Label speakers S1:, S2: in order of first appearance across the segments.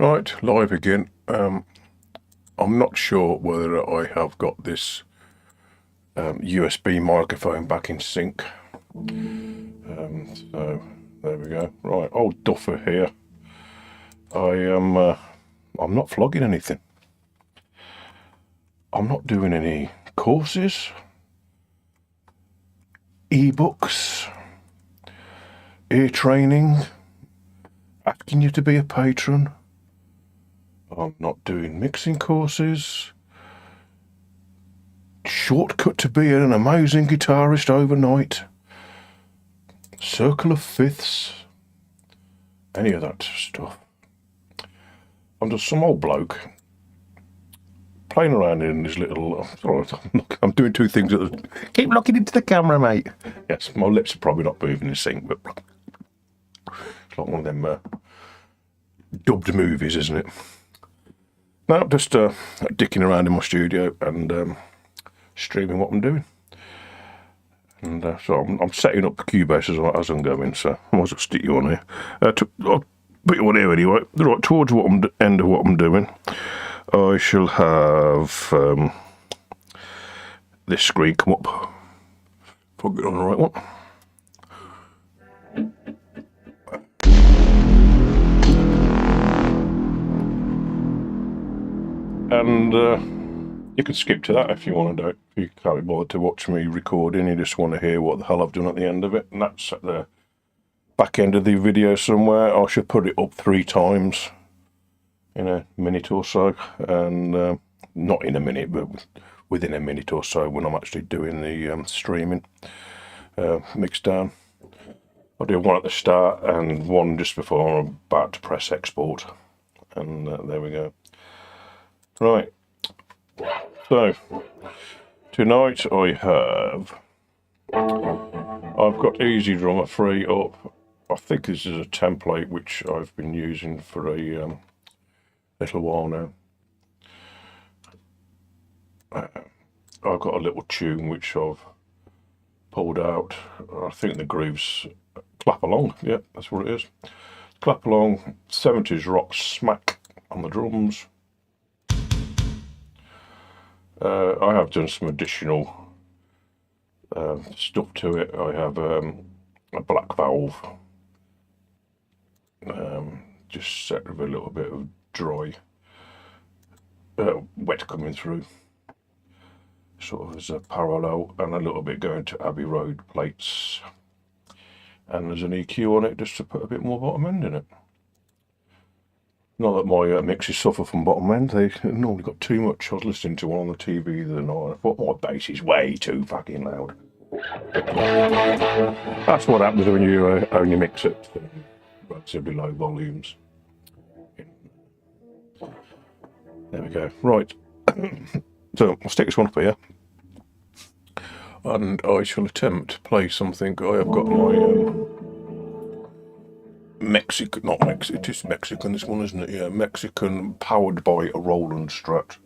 S1: Right, live again. I'm not sure whether I have got this USB microphone back in sync. So there we go. Right, old Duffer here. I'm not vlogging anything. I'm not doing any courses, ebooks, ear training, asking you to be a patron. I'm not doing mixing courses. Shortcut to being an amazing guitarist overnight. Circle of fifths. Any of that stuff. I'm just some old bloke playing around in this little. I'm doing two things at the. Keep looking into the camera, mate. Yes, my lips are probably not moving in sync, but it's like one of them dubbed movies, isn't it? No, just dicking around in my studio and streaming what I'm doing. And so I'm setting up the Cubase as I'm going, so I might as well stick you on here. I'll put you on here anyway. Right, towards end of what I'm doing, I shall have this screen come up. Put it on the right one. And you can skip to that if you want to do it. If you can't be bothered to watch me recording, you just want to hear what the hell I've done at the end of it. And that's at the back end of the video somewhere. I should put it up 3 times in a minute or so. And not in a minute, but within a minute or so when I'm actually doing the streaming mix down. I'll do one at the start and one just before I'm about to press export. And there we go. Right, so tonight I've got EZdrummer 3 up. I think this is a template which I've been using for a little while now. I've got a little tune which I've pulled out. I think the grooves clap along. Yeah, that's what it is. Clap along, 70s rock smack on the drums. I have done some additional stuff to it. I have a black valve, just set with a little bit of dry, wet coming through, sort of as a parallel, and a little bit going to Abbey Road plates. And there's an EQ on it just to put a bit more bottom end in it. Not that my mixes suffer from bottom end, they normally got too much. I was listening to one on the TV the other night, I thought my bass is way too fucking loud. That's what happens when you only mix it relatively low volumes. There we go. Right. So I'll stick this one up here. And I shall attempt to play something. I have got my Mexican, not Mexican, it is Mexican, this one, isn't it? Yeah, Mexican, powered by a Roland Strat.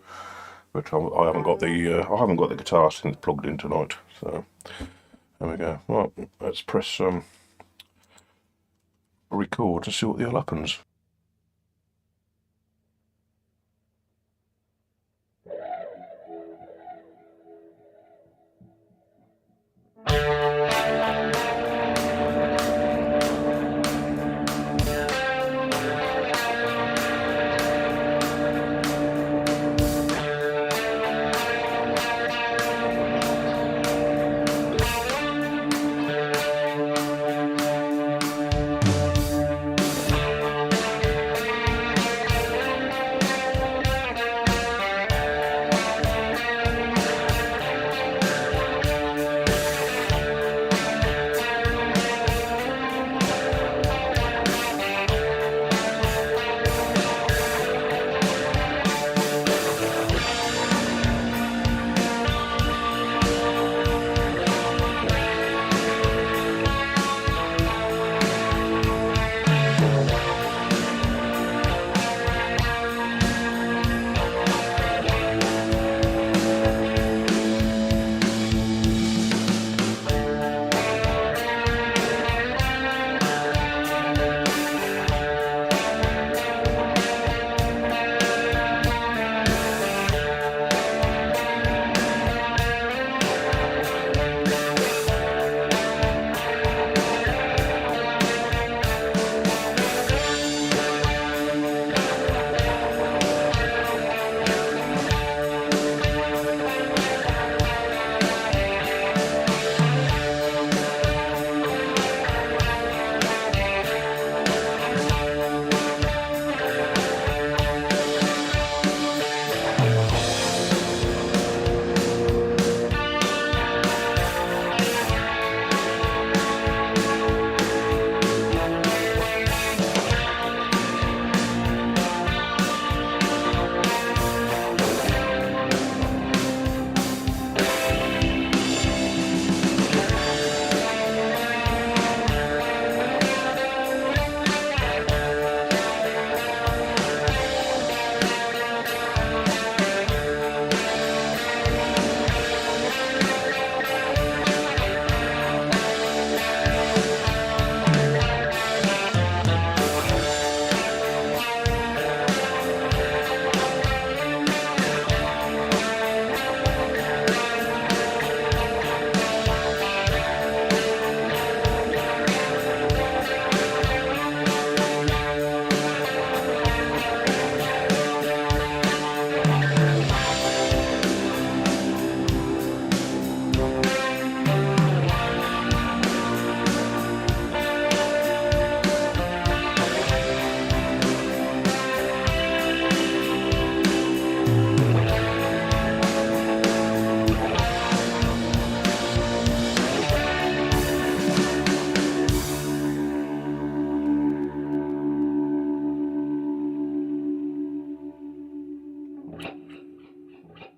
S1: But I haven't got the guitar synth plugged in tonight. So there we go. Right, let's press record to see what the hell happens.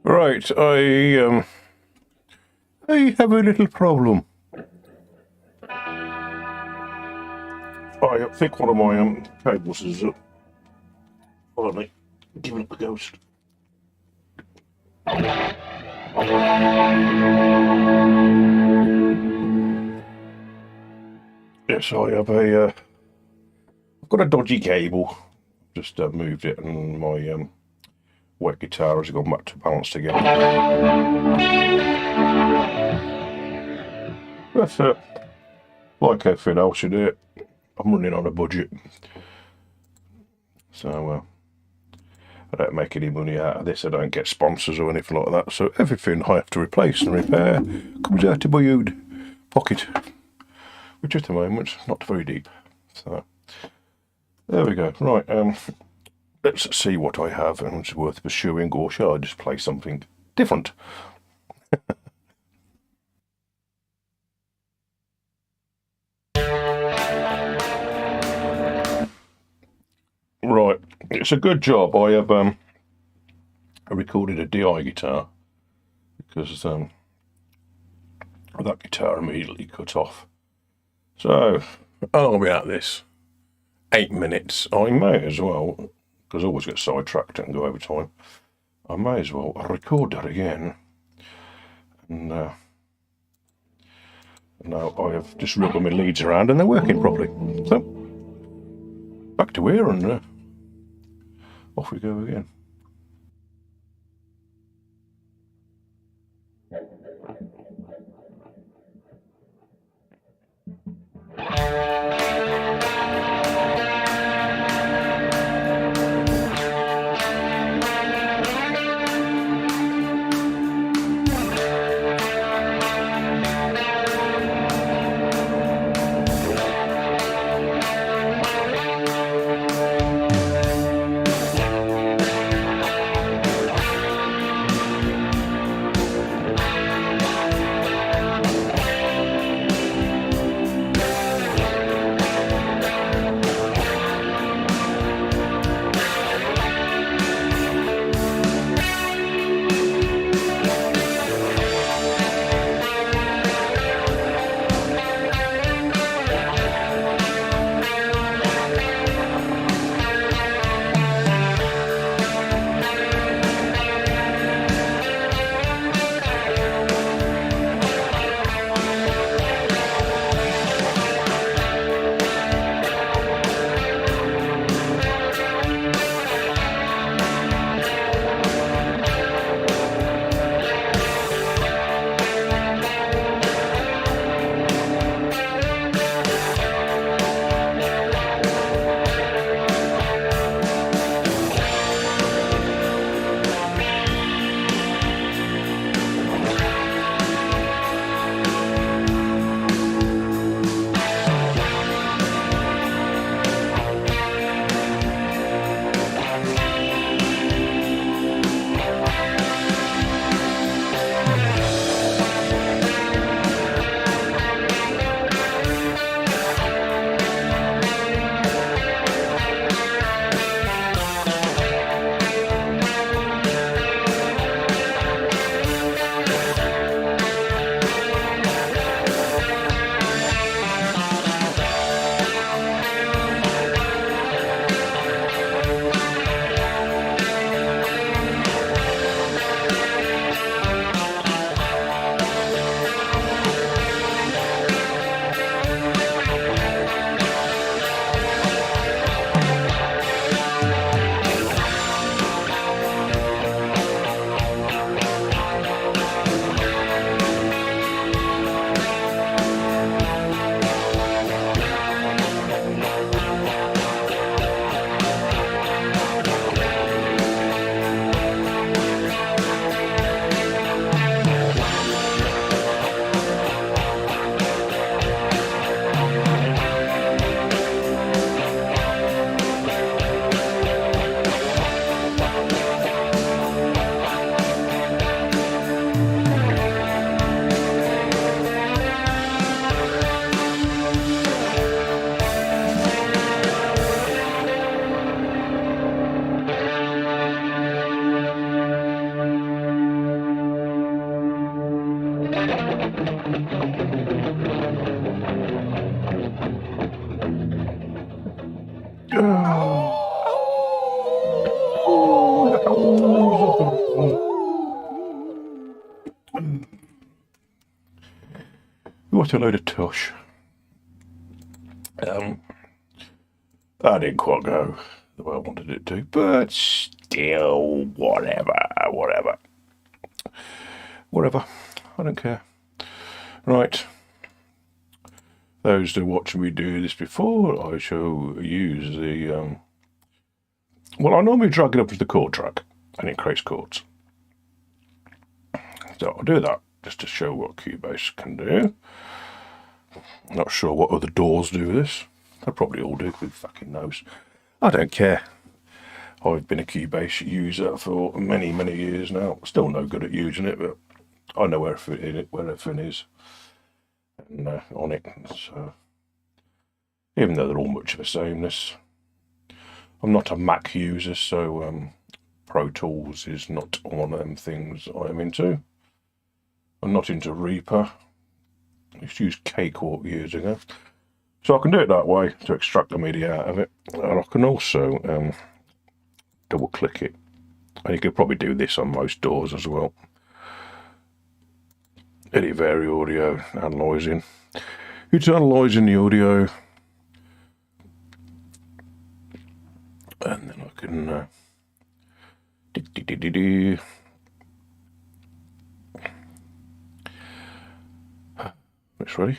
S1: Right, I have a little problem. I think one of my cables is finally giving up the ghost. Yes, I have I've got a dodgy cable. Just moved it, and my wet guitar has gone back to balance together. But like everything else you do, I'm running on a budget, so I don't make any money out of this. I don't get sponsors or anything like that. So everything I have to replace and repair comes out of my own pocket, which at the moment not very deep. So there we go. Right, let's see what I have and it's worth pursuing, or shall I just play something different? Right, it's a good job. I have I recorded a DI guitar because that guitar immediately cut off. So how long are we at this? 8 minutes. I may as well, because I always get sidetracked and go over time. I may as well record that again. And now I have just rubbed my leads around and they're working properly. So back to here and off we go again. What a load of tush. That didn't quite go the way I wanted it to, but still, whatever. I don't care. Right. Those who watched me do this before, I shall use the. Well, I normally drag it up to the chord track, and it creates chords. So I'll do that just to show what Cubase can do. Not sure what other DAWs do this. They probably all do. Who fucking knows? I don't care. I've been a Cubase user for many years now. Still no good at using it, but I know where everything is and on it. So even though they're all much of the sameness, I'm not a Mac user, so Pro Tools is not one of them things I'm into. I'm not into Reaper. I used to use Cakewalk years ago. So I can do it that way to extract the MIDI out of it. And I can also double click it. And you could probably do this on most DAWs as well. Edit Vari Audio, analysing. It's analysing the audio. And then I can it's ready.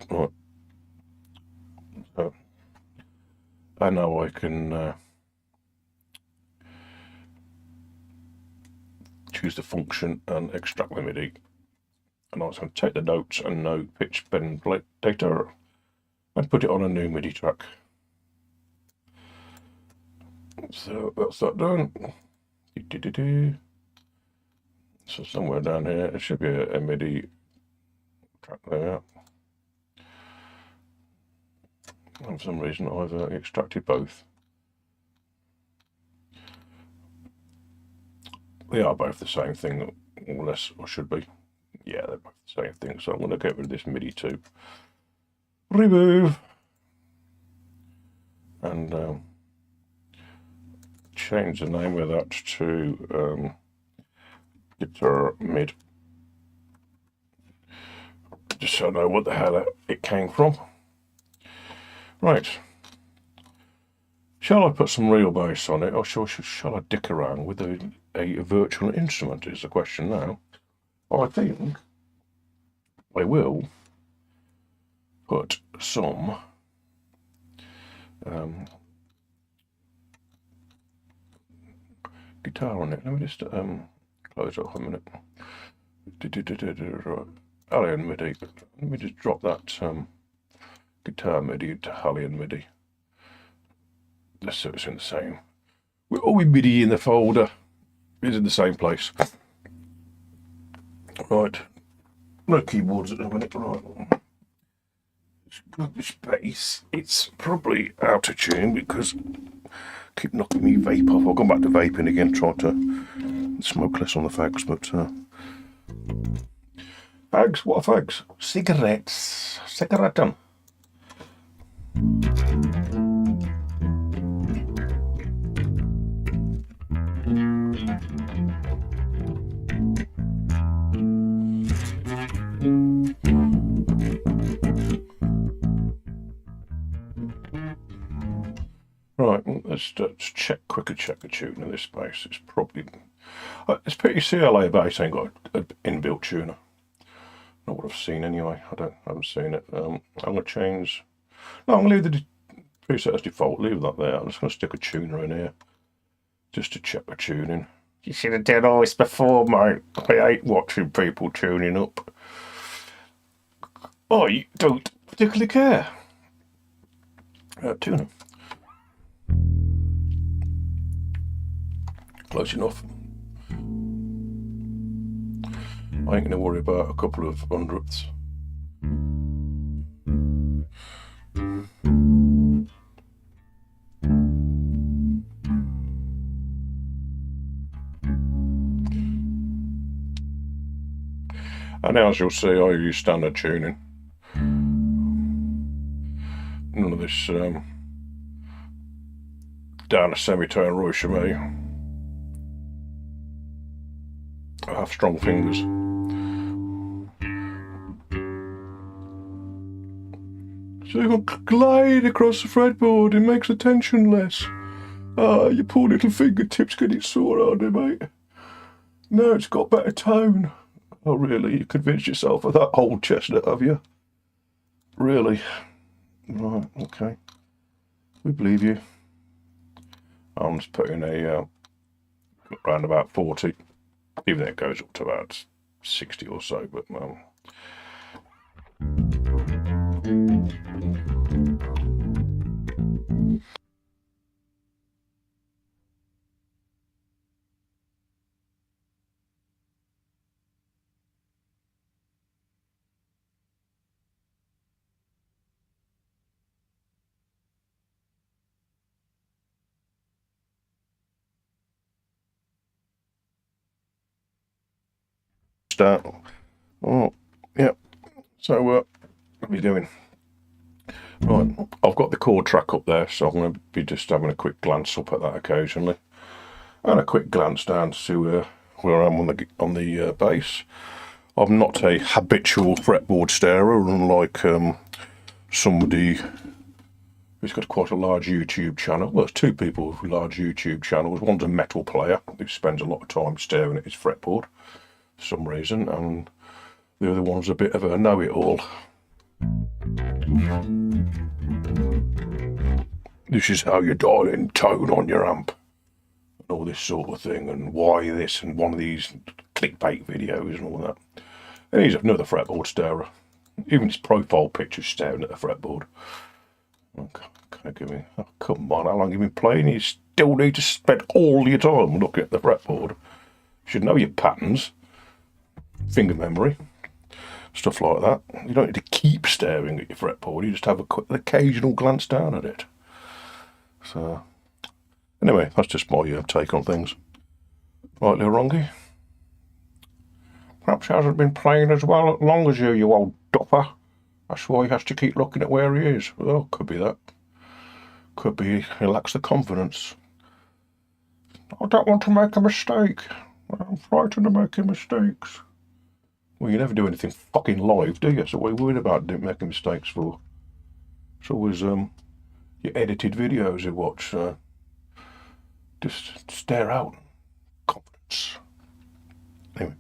S1: Right. So, I know I can choose the function and extract the MIDI. And I was going to take the notes and no pitch bend data and put it on a new MIDI track. So that's that done. So somewhere down here, it should be a MIDI track there. And for some reason, I've extracted both. They are both the same thing, or less, or should be. Yeah, they're both the same thing. So I'm going to get rid of this MIDI too. Remove. And change the name of that to Guitar Mid. Just so I know what the hell it came from. Right. Shall I put some real bass on it, or shall I dick around with a virtual instrument is the question now. I think I will put some guitar on it. Let me just close it off a minute. Alien MIDI. Let me just drop that guitar MIDI to Alien MIDI. Let's see if it's in the same. We're all MIDI in the folder. It's in the same place. Right. No keyboards at the minute. Right. This bass. It's probably out of tune because I keep knocking me vape off. I'll go back to vaping again, try to smoke less on the fags, but fags? What are fags? Cigarettes. Cigarettum. Right, let's quickly check the tune of this bass. It's probably it's pretty CLA bass ain't got an inbuilt tuner. Not what I've seen anyway. I haven't seen it. I'm gonna change. No, I'm gonna leave the preset as default. Leave that there. I'm just gonna stick a tuner in here just to check the tuning. You should have done all this before, mate. I hate watching people tuning up. I don't particularly care. Tuner. Close enough. I ain't going to worry about a couple of hundredths. And as you'll see, I use standard tuning. None of this down a semitone Roy Chemet. I have strong fingers. So you can glide across the fretboard, it makes the tension less. Ah, your poor little fingertips getting sore, aren't they, mate? No, it's got better tone. Oh, really? You convinced yourself of that old chestnut, have you? Really? Right, okay. We believe you. I'm just putting a around about 40, even though it goes up to about 60 or so, but start. Oh, yeah. So what are we doing? Right, I've got the chord track up there, so I'm going to be just having a quick glance up at that occasionally, and a quick glance down to see where I am on the bass. I'm not a habitual fretboard starer, unlike somebody who's got quite a large YouTube channel. Well, there's two people with large YouTube channels. One's a metal player who spends a lot of time staring at his fretboard for some reason, and the other one's a bit of a know-it-all. This is how you dial in tone on your amp, and all this sort of thing, and why this, and one of these clickbait videos and all that. And he's another fretboard starer. Even his profile picture's staring at the fretboard. Okay, oh, come on, how long have you been playing? You still need to spend all your time looking at the fretboard. You should know your patterns, finger memory, stuff like that. You don't need to keep staring at your fretboard, you just have an occasional glance down at it. So, anyway, that's just my take on things. Right, little Rongy? Perhaps he hasn't been playing as well as long as you old dopper. That's why he has to keep looking at where he is. Well, could be that. Could be he lacks the confidence. I don't want to make a mistake. I'm frightened of making mistakes. Well, you never do anything fucking live, do you? So what are you worried about making mistakes for? It's always your edited videos you watch. Just stare out. Confidence. Anyway.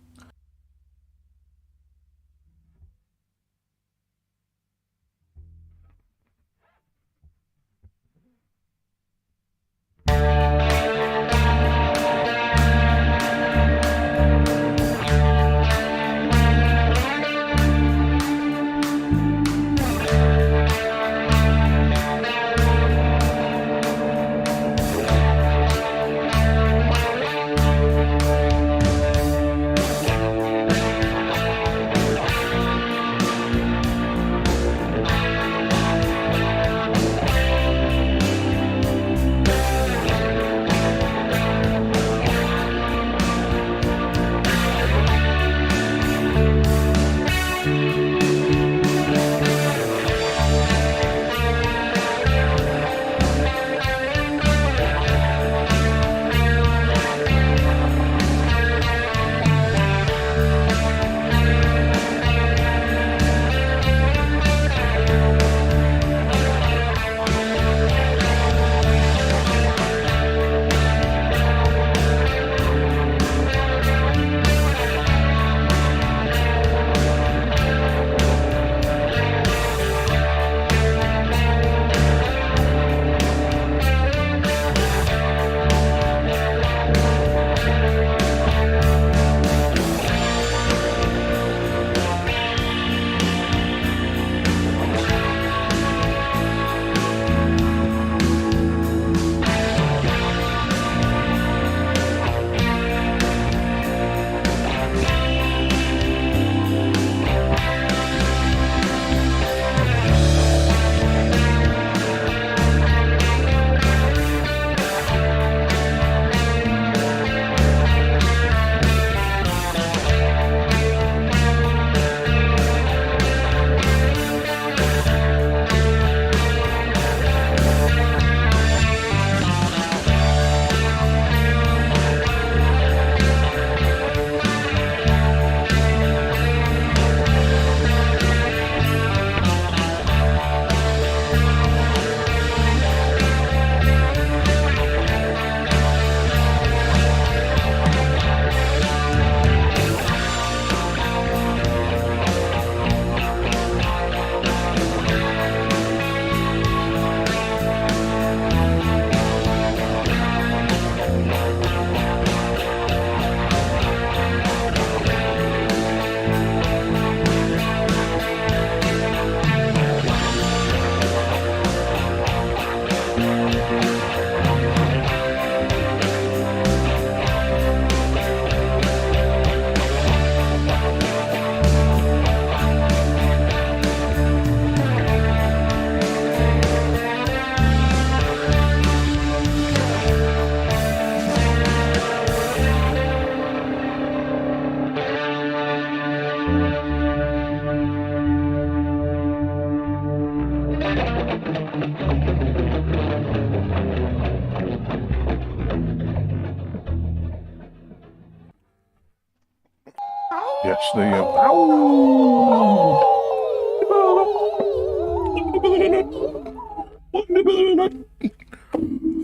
S1: Yes, the ow!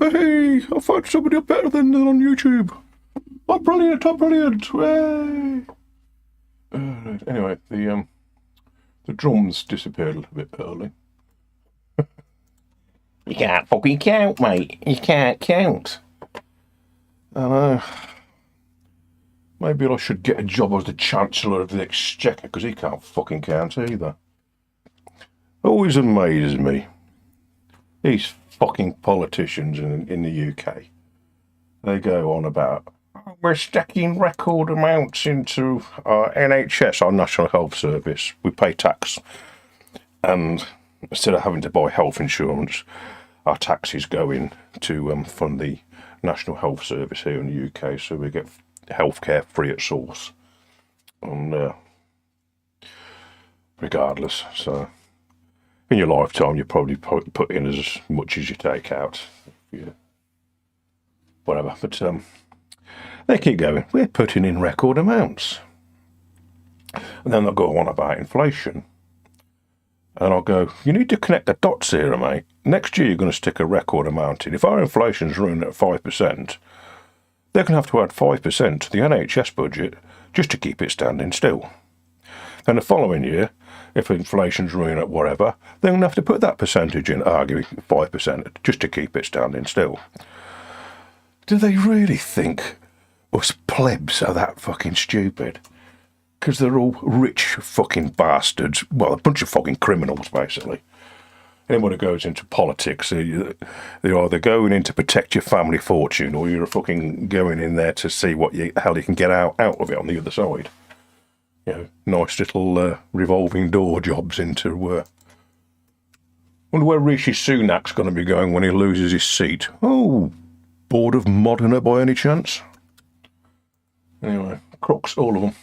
S1: Hey, I found somebody better than on YouTube. I'm brilliant. I'm brilliant. Hey. Anyway, the drums disappeared a little bit early. You can't fucking count, mate. You can't count. I know. Maybe I should get a job as the Chancellor of the Exchequer, because he can't fucking count either. Always amazes me. These fucking politicians in the UK. They go on about, oh, we're stacking record amounts into our NHS, our National Health Service. We pay tax. And instead of having to buy health insurance, our taxes go in to fund the National Health Service here in the UK, so we get healthcare free at source. And regardless, so in your lifetime, you probably put in as much as you take out. Yeah. Whatever, but they keep going. We're putting in record amounts. And then they'll go on about inflation. And I'll go, you need to connect the dots here, mate. Next year, you're going to stick a record amount in. If our inflation's running at 5%, they're going to have to add 5% to the NHS budget just to keep it standing still. Then the following year, if inflation's running at whatever, they're going to have to put that percentage in, arguing 5%, just to keep it standing still. Do they really think us plebs are that fucking stupid? Because they're all rich fucking bastards. Well, a bunch of fucking criminals, basically. Anyone who goes into politics, they're either going in to protect your family fortune, or you're fucking going in there to see what how you can get out of it on the other side. You know, nice little revolving door jobs into. Wonder where Rishi Sunak's going to be going when he loses his seat. Oh, bored of Modena by any chance? Anyway, crooks, all of them.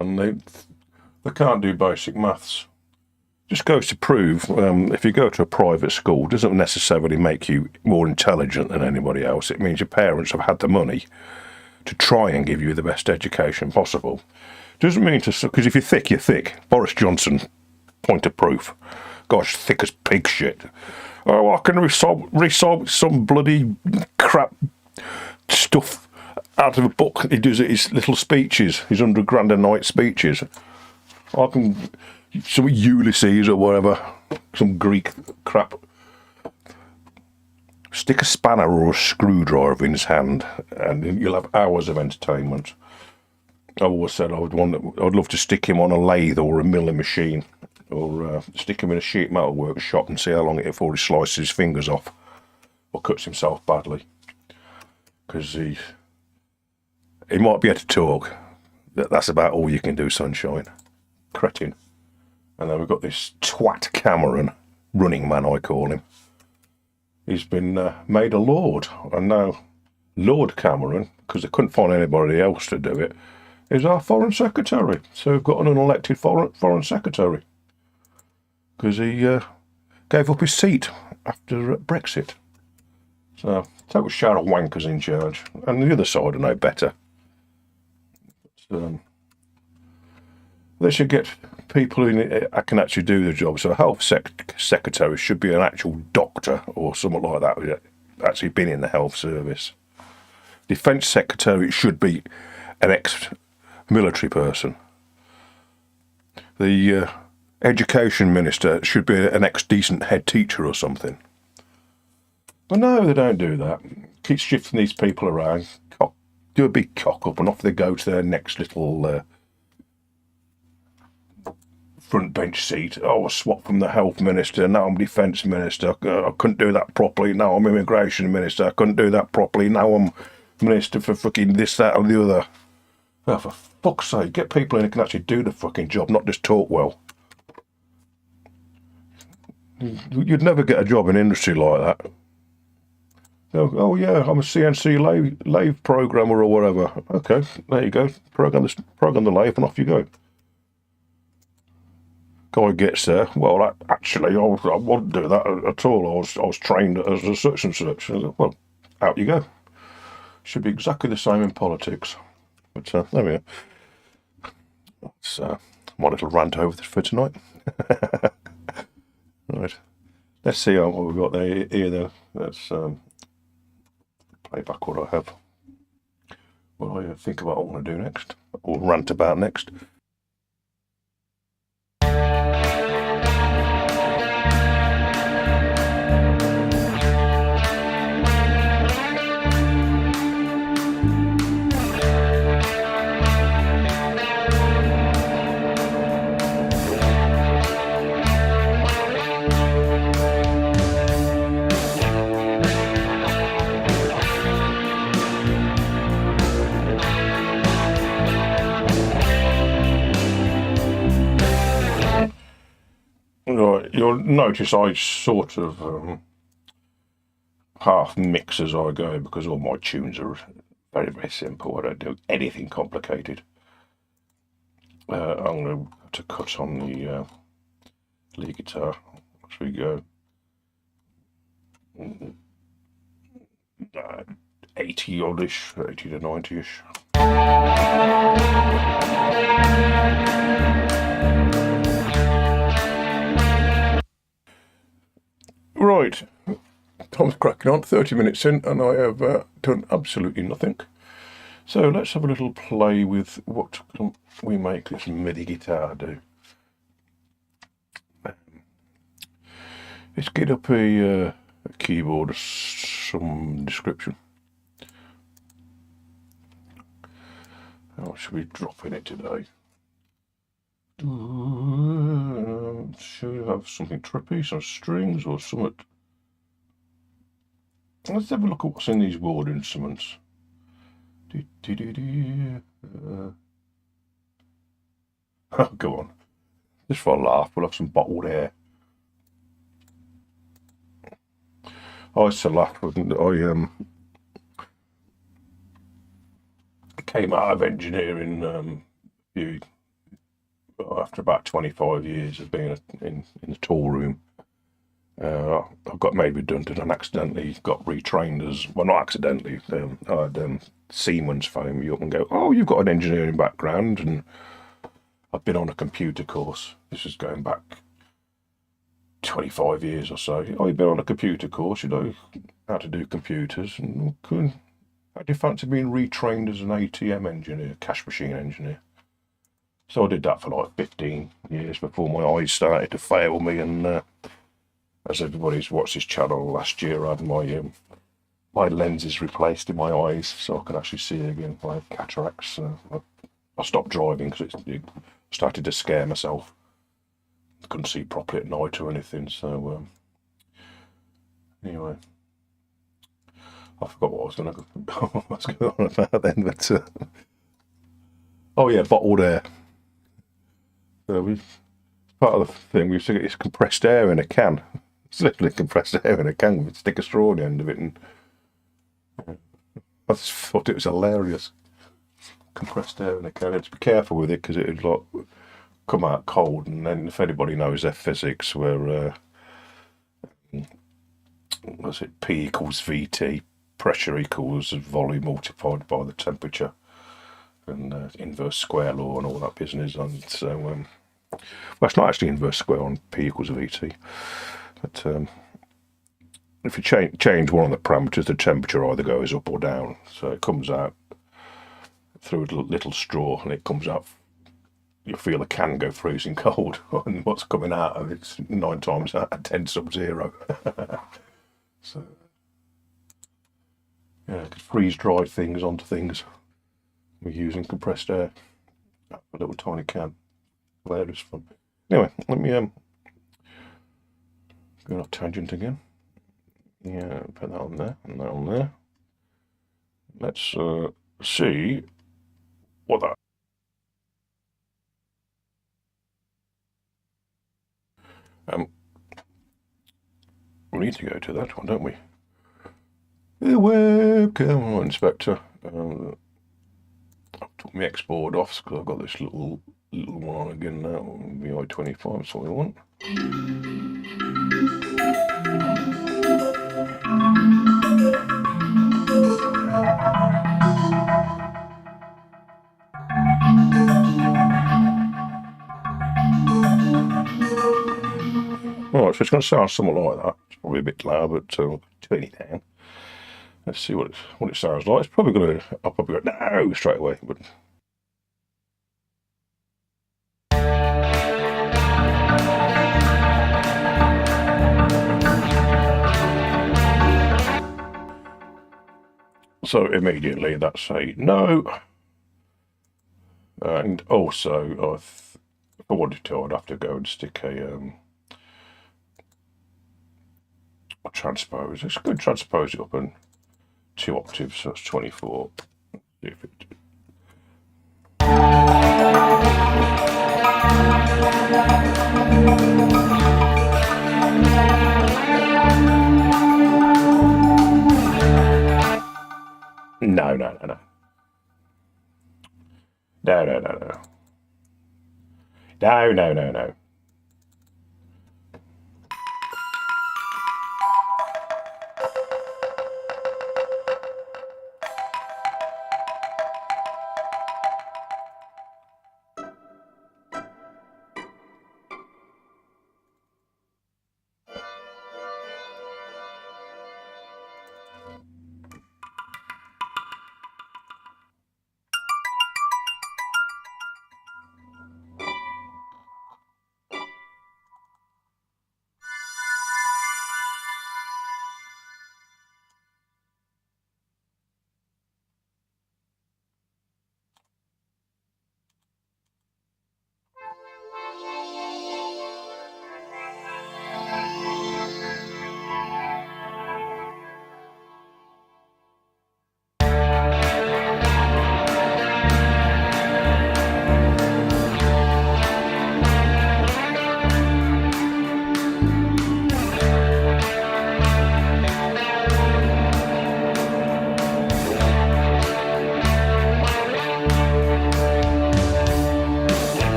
S1: And they can't do basic maths. Just goes to prove, if you go to a private school, it doesn't necessarily make you more intelligent than anybody else. It means your parents have had the money to try and give you the best education possible. Doesn't mean to, because if you're thick, you're thick. Boris Johnson, point of proof. Gosh, thick as pig shit. Oh, I can recite some bloody crap stuff out of a book. He does his little speeches, his 100 grand a night speeches. I can, some Ulysses or whatever, some Greek crap. Stick a spanner or a screwdriver in his hand and you'll have hours of entertainment. I've always said I'd love to stick him on a lathe or a milling machine, or stick him in a sheet metal workshop and see how long it before he slices his fingers off or cuts himself badly. Because he might be able to talk. That's about all you can do, sunshine. Cretin. And then we've got this twat Cameron, running man I call him. He's been made a lord. And now Lord Cameron, because they couldn't find anybody else to do it, is our foreign secretary. So we've got an unelected foreign secretary. Because he gave up his seat after Brexit. So total shout of wankers in charge. And the other side are no better. They should get people who can actually do the job. So a health secretary should be an actual doctor or something like that who's actually been in the health service. Defence secretary should be an ex-military person. The education minister should be an ex-decent head teacher or something. But no, they don't do that. Keep shifting these people around, do a big cock up, and off they go to their next little front bench seat. Oh, I swapped from the health minister, now I'm defence minister. I couldn't do that properly, now I'm immigration minister. I couldn't do that properly, now I'm minister for fucking this, that, and the other. Oh, for fuck's sake, get people in who can actually do the fucking job, not just talk well. You'd never get a job in industry like that. Oh yeah, I'm a CNC lathe programmer or whatever. Okay, there you go. Program the lathe and off you go. Guy gets there. Well, actually, I wouldn't do that at all. I was trained as a such and such. Well, out you go. Should be exactly the same in politics. But there we go. That's my little rant over for tonight. Right, let's see what we've got there here though. Let's play back what I have. What I think about what I want to do next, or rant about next. Right, you'll notice I sort of half mix as I go because all my tunes are very, very simple. I don't do anything complicated. I'm going to cut on the lead guitar as we go. 80 oddish, 80 to 90ish. Right, Tom's cracking on, 30 minutes in, and I have done absolutely nothing. So let's have a little play with what can we make this MIDI guitar do. Let's get up a keyboard of some description. How should we drop in it today? Should we have something trippy, some strings or something? Let's have a look at what's in these board instruments. Oh, go on. Just for a laugh, we'll have some bottled air. I used to laugh when I came out of engineering after about 25 years of being in the tool room. I got made redundant and accidentally got retrained as, well, not accidentally, I had Siemens phone me up and go, oh, you've got an engineering background, and I've been on a computer course. This is going back 25 years or so. Oh, you've been on a computer course, you know how to do computers, and how do you fancy being retrained as an ATM engineer, cash machine engineer? So I did that for like 15 years before my eyes started to fail me, and as everybody's watched this channel last year, I had my lenses replaced in my eyes so I could actually see again. I had cataracts. I stopped driving because it started to scare myself. I couldn't see properly at night or anything. So anyway, I forgot what I was going on about then. But oh yeah, bottled air. So part of the thing we used to get this compressed air in a can. It's literally compressed air in a can with a stick of straw at the end of it, and I just thought it was hilarious. Compressed air in a can. You have to be careful with it because it would like come out cold, and then if anybody knows their physics, where what's it? P equals VT, pressure equals volume multiplied by the temperature, and inverse square law and all that business. And so, well, it's not actually inverse square on P equals VT. But if you change one of the parameters, the temperature either goes up or down. So it comes out through a little straw, and it comes out. You feel a can go freezing cold, and what's coming out of it's 9 times out of 10 sub-zero. So yeah, I could freeze dry things onto things. We're using compressed air. A little tiny can. Hilarious fun. Anyway, let me go off tangent again. Yeah, put that on there and that on there. Let's see what that. We need to go to that one, don't we? Welcome, Inspector. I took my export off because I've got this little one again now. VI25, that's what we want. So it's going to sound somewhat like that. It's probably a bit loud, but turn it down. Let's see what it sounds like. It's probably going to. I'll probably go no straight away, but. So immediately that's a no. And also, if I wanted to, I'd have to go and stick a transpose. It's good transpose it up in 2 octaves, so it's 24. See if it. No. No.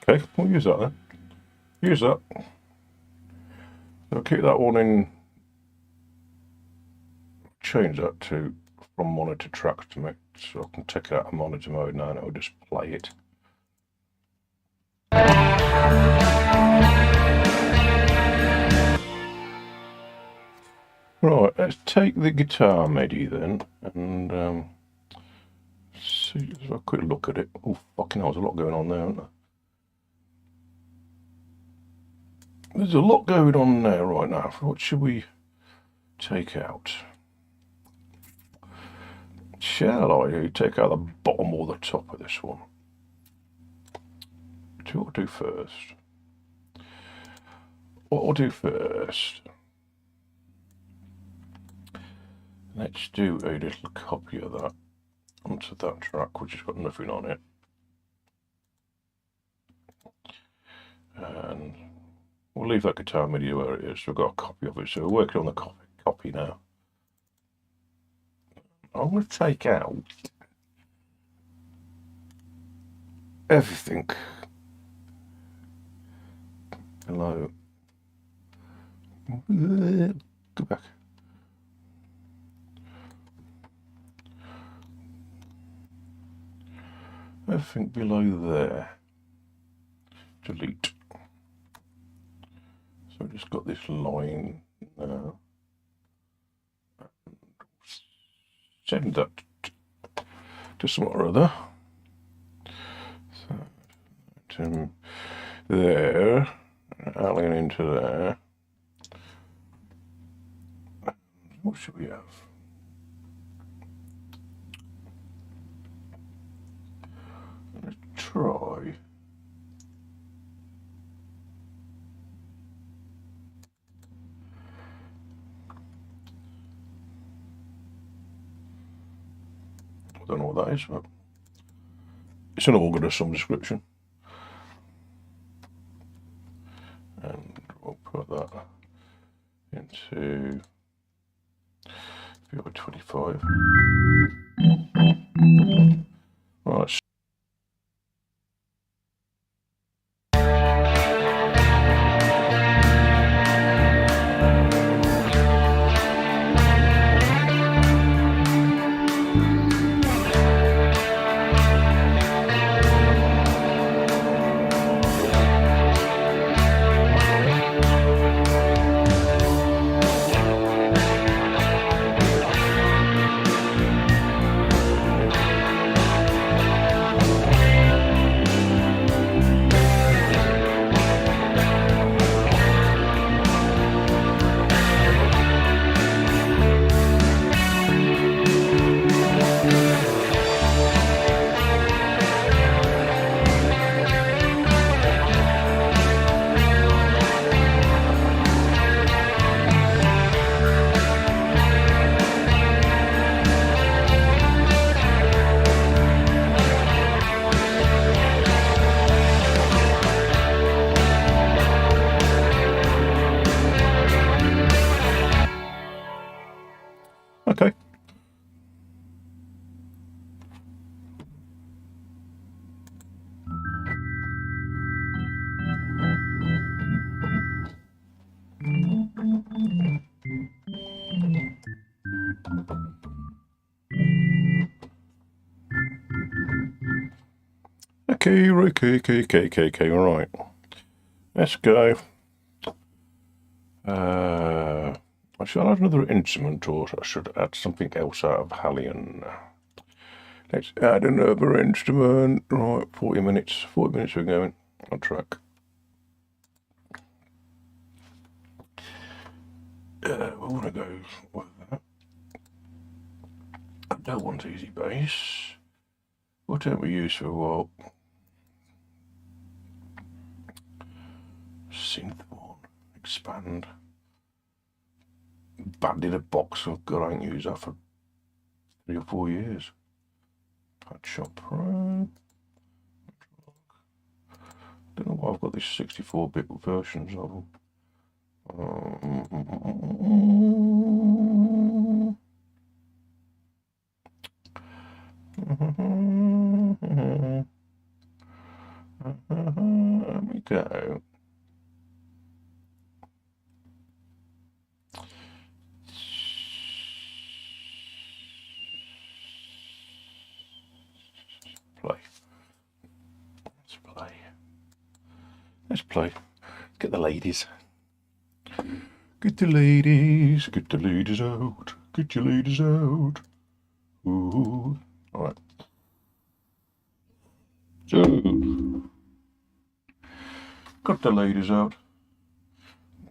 S1: Okay, we'll use that then. Use that. I'll keep that one in. Change that to from monitor tracks to make so I can take it out of monitor mode now and it'll just play it. Right, let's take the guitar MIDI then and see, let's have a quick look at it. Oh, fucking hell, there's a lot going on there, isn't there? There's a lot going on there right now. What should we take out? Shall I take out the bottom or the top of this one? What I'll do first. What I'll do first. Let's do a little copy of that onto that track, which has got nothing on it. And we'll leave that guitar MIDI where it is. We've got a copy of it, so we're working on the copy now. I'm going to take out everything below. Go back. Everything below there. Delete. So I've just got this line now. Send that to somewhere or other. So to there, alien into there. What should we have? Let's try. I don't know what that is, but it's an organ of some description. VI-25. Right. Okay. Okay, okay, all right. Let's go. I should add another instrument, or I should add something else out of Hallion. Let's add another instrument. Right, 40 minutes. 40 minutes we're going on track. We want to go with that. I don't want easy bass. What don't we use for a while? Synth one. Expand. Banded a box of God, I ain't used that for 3 or 4 years. Patch Shop Pro. Don't know why I've got these 64-bit versions of them. There we go. Play. Let's play. Let's play. Get the ladies. Get the ladies. Get the ladies out. Get your ladies out. Ooh. All right. So, got the ladies out.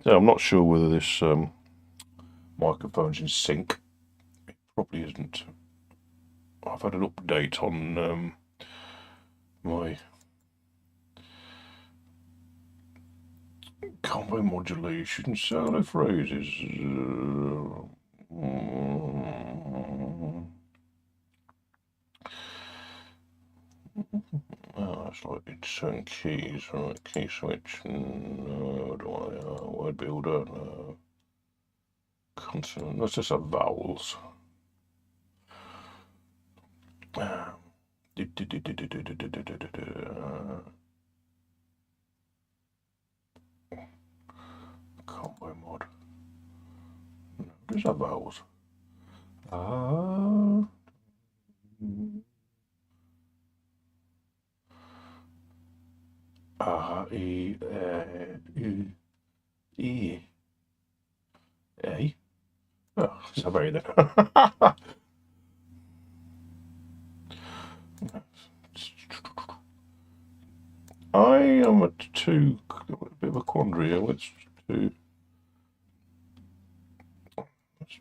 S1: So I'm not sure whether this microphone's in sync. It probably isn't. I've had an update on my combo modulation solo phrases. It's like it's certain keys, right? Key switch, no, word builder, no. Consonant, let's just have vowels. Combo mod. No, just have vowels. E, E, A. Oh, so very then. I am at a bit of a quandary here. Let's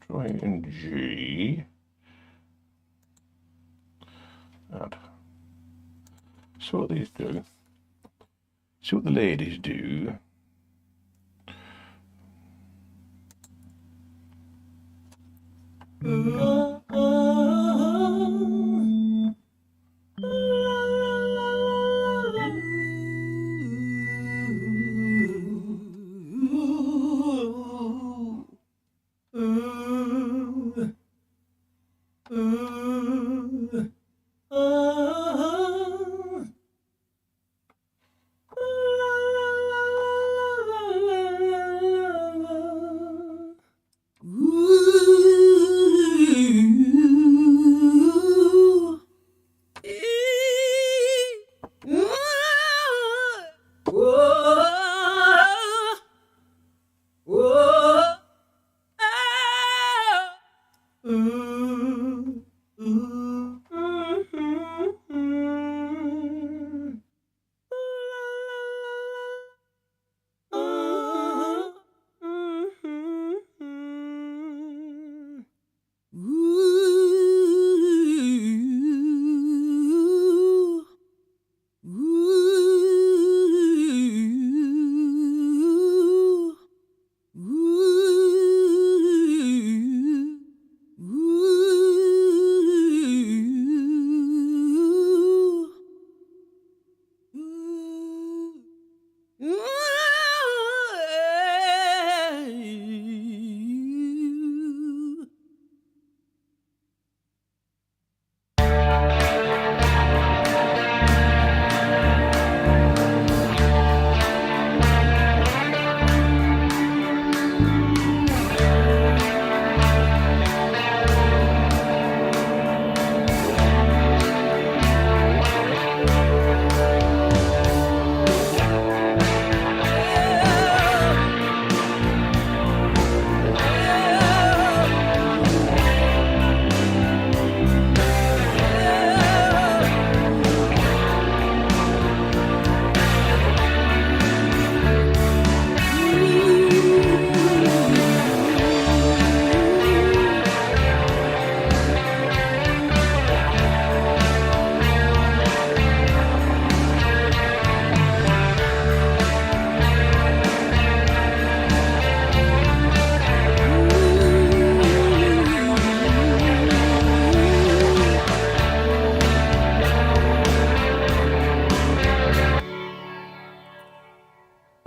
S1: try in G. Add. See what these do. See what the ladies do.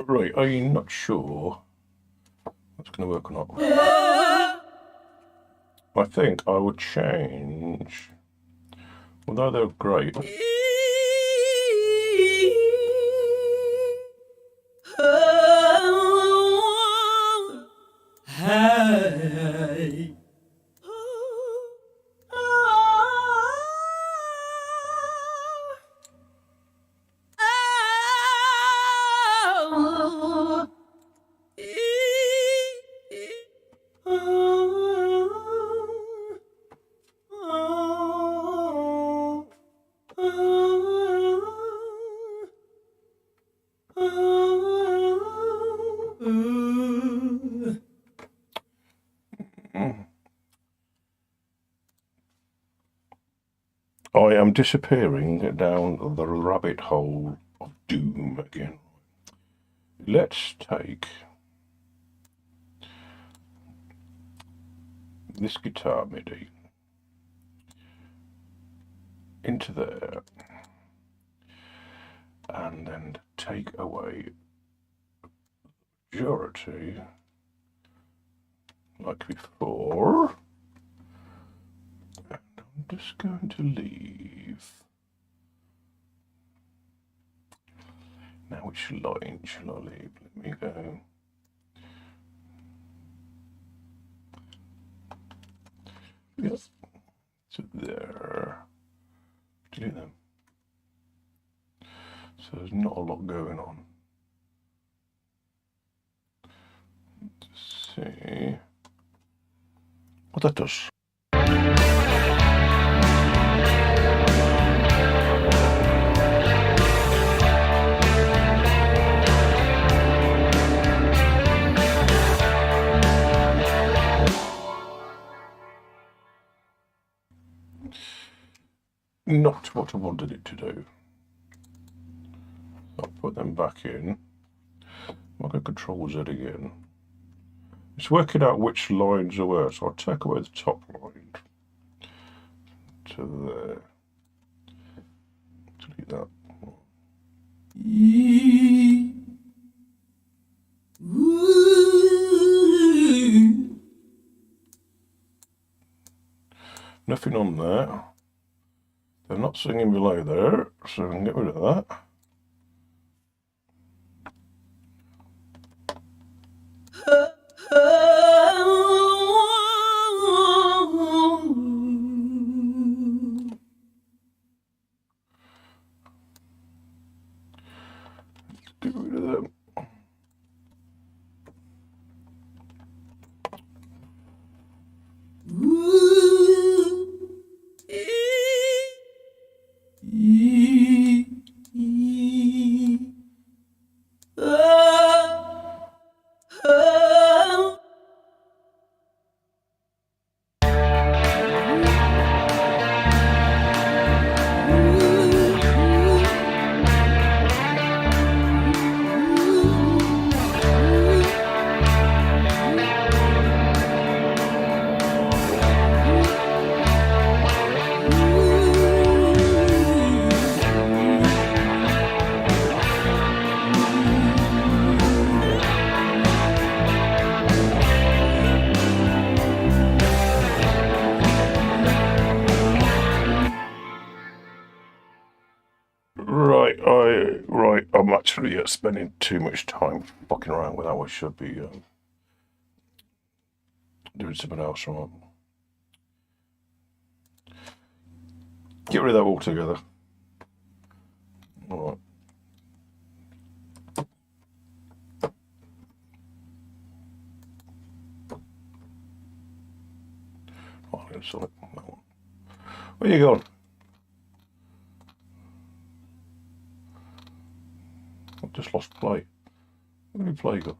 S1: Right, I'm not sure that's going to work or not. I think I would change, although they're great. I am disappearing down the rabbit hole of doom again. Let's take this guitar MIDI into there and then take away majority like before, and I'm just going to leave. Now which line shall I leave? Let me go. Yep. So there. Delete them. So there's not a lot going on. Let's see what that does. Not what I wanted it to do. I'll put them back in. I'll go Control Z again. It's working out which lines are where, so I'll take away the top line to there. Delete that. Nothing on there. They're not singing below there, so I can get rid of that. Get rid of them.
S2: Ooh.
S1: I'm actually spending too much time fucking around with how I should be doing something else. Right? Get rid of that altogether. All right. Oh, I'm going to select that one. Where you going? I've just lost play. Where did play go?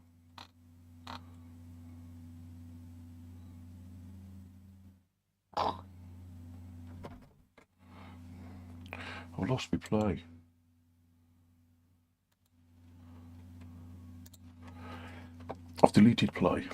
S1: I've lost my play. I've deleted play.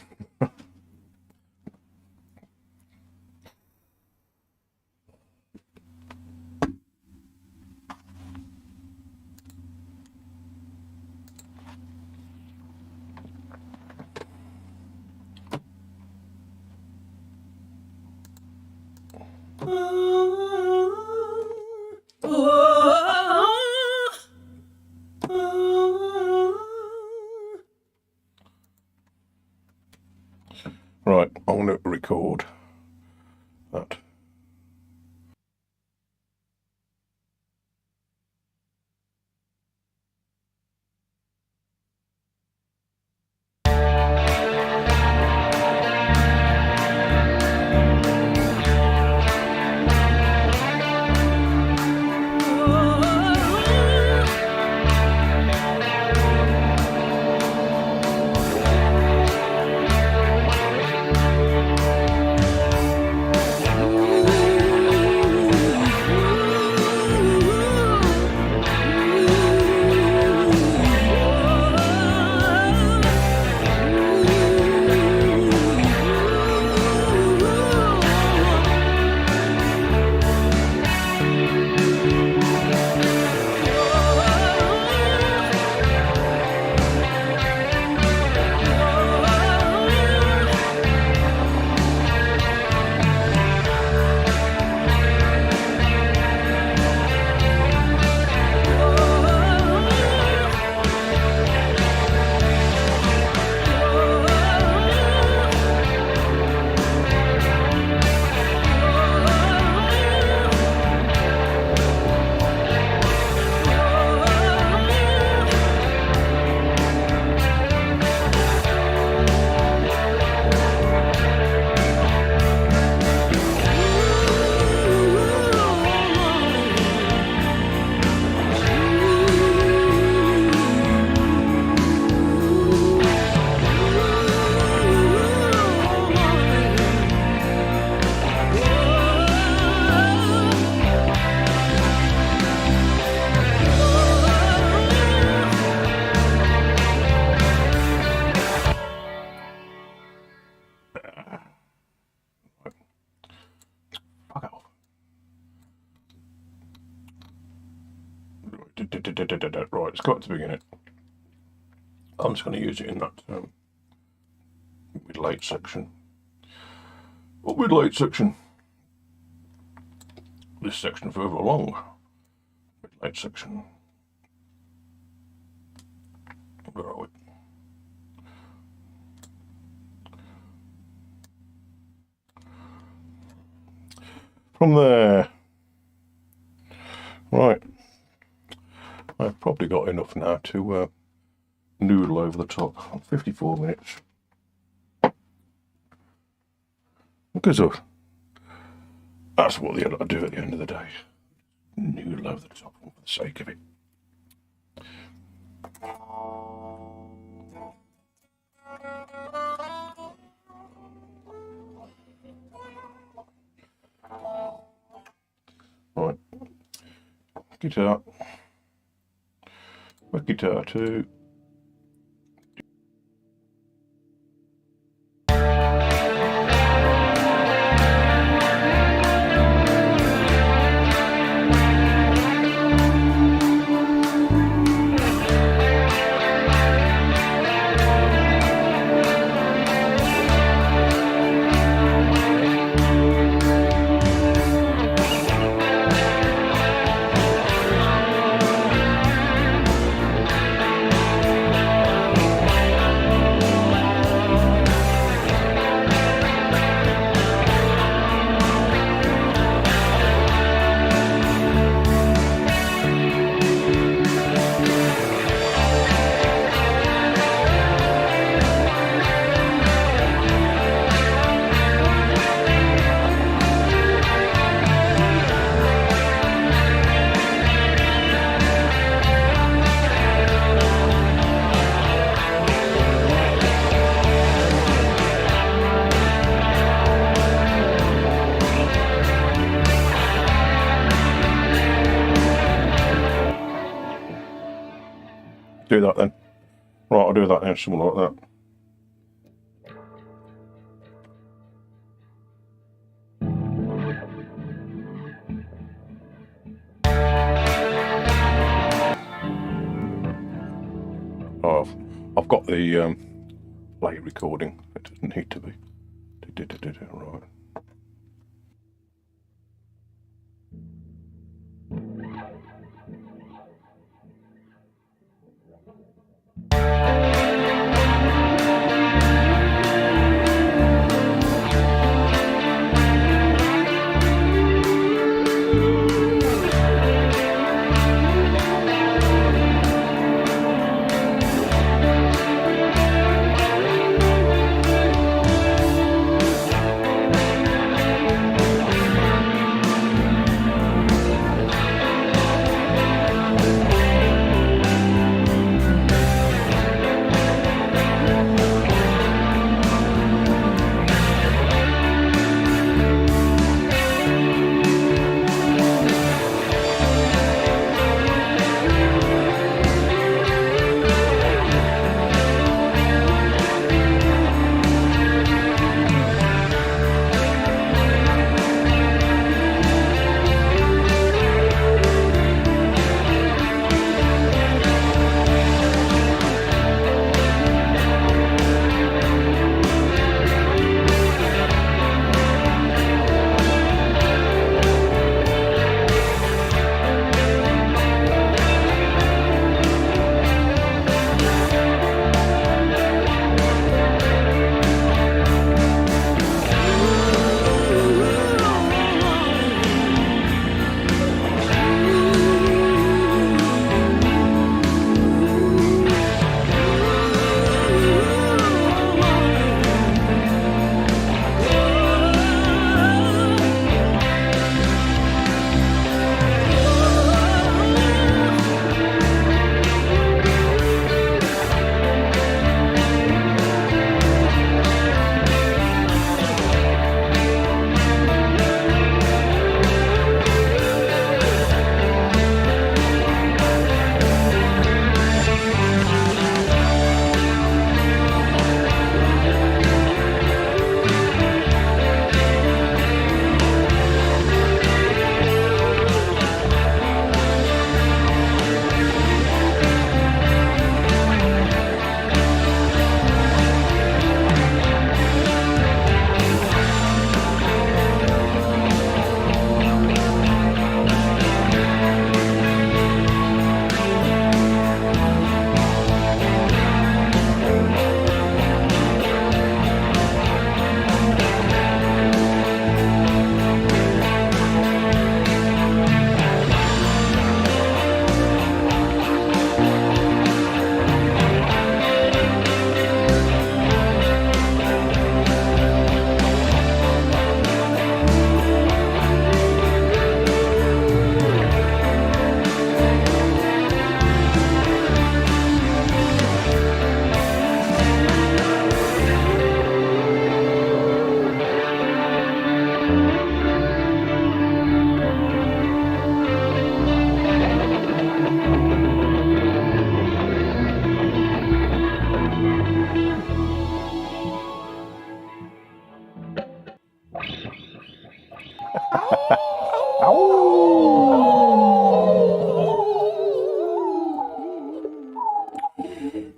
S1: Right, I want to record that. Right, it's got to begin it. I'm just going to use it in that mid-late section. What mid-late section? This section further along. Mid-late section. Where are we? From there. Right. I've probably got enough now to noodle over the top. 54 minutes. Because that's what I do at the end of the day. Noodle over the top for the sake of it. Right. Guitar. With guitar too. Do that then. Right, I'll do that then, something like that. Oh, I've got the play recording. It doesn't need to be. Right.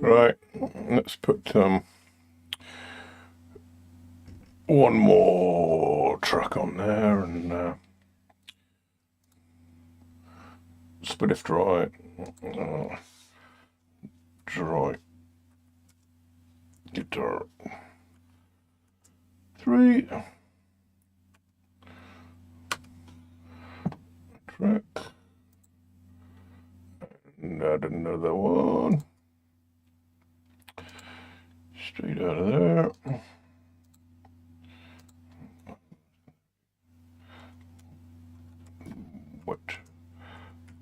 S1: Right, let's put one more track on there and split dry, dry guitar 3 track and add another one straight out of there. What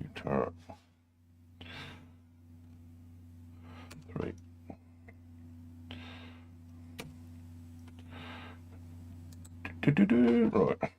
S1: guitar 3. Right.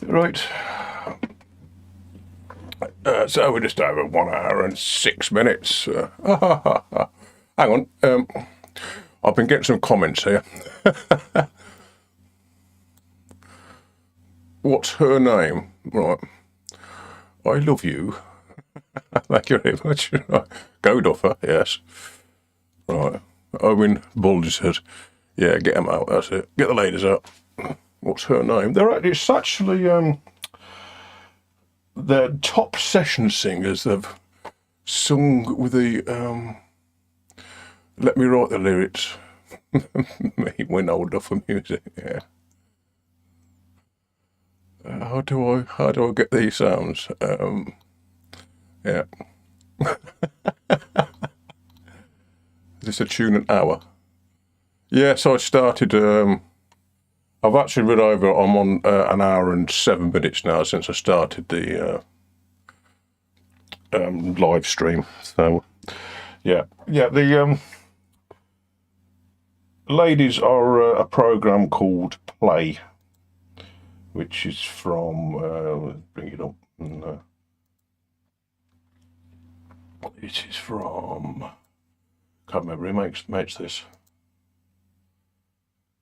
S1: Right. So we're just over 1 hour and 6 minutes. Hang on. I've been getting some comments here. What's her name? Right. I love you. Thank you very much. Go Duffer, yes. Right. Owen Baldy said, yeah, get them out, that's it. Get the ladies out. What's her name? It's actually their top session singers. They've sung with the, let me write the lyrics. Me when older for music, yeah. How do I get these sounds? Yeah. Is this a tune an hour? Yeah, so I started, I've actually run over, I'm on an hour and 7 minutes now since I started the live stream. So, yeah, the ladies are a program called Play, which is from, let's bring it up. It is from, can't remember who makes this.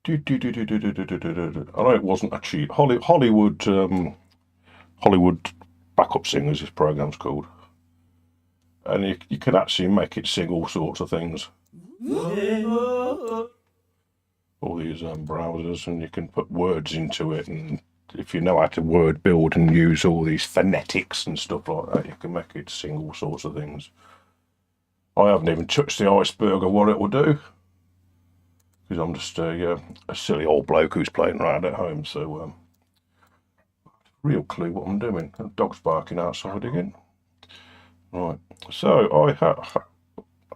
S1: I know it wasn't actually Hollywood Backup Singers, this program's called. And you can actually make it sing all sorts of things. All these browsers, and you can put words into it, and if you know how to word build and use all these phonetics and stuff like that, you can make it sing all sorts of things. I haven't even touched the iceberg of what it will do, because I'm just a silly old bloke who's playing around at home, so real clue what I'm doing. The dog's barking outside again. Right, so I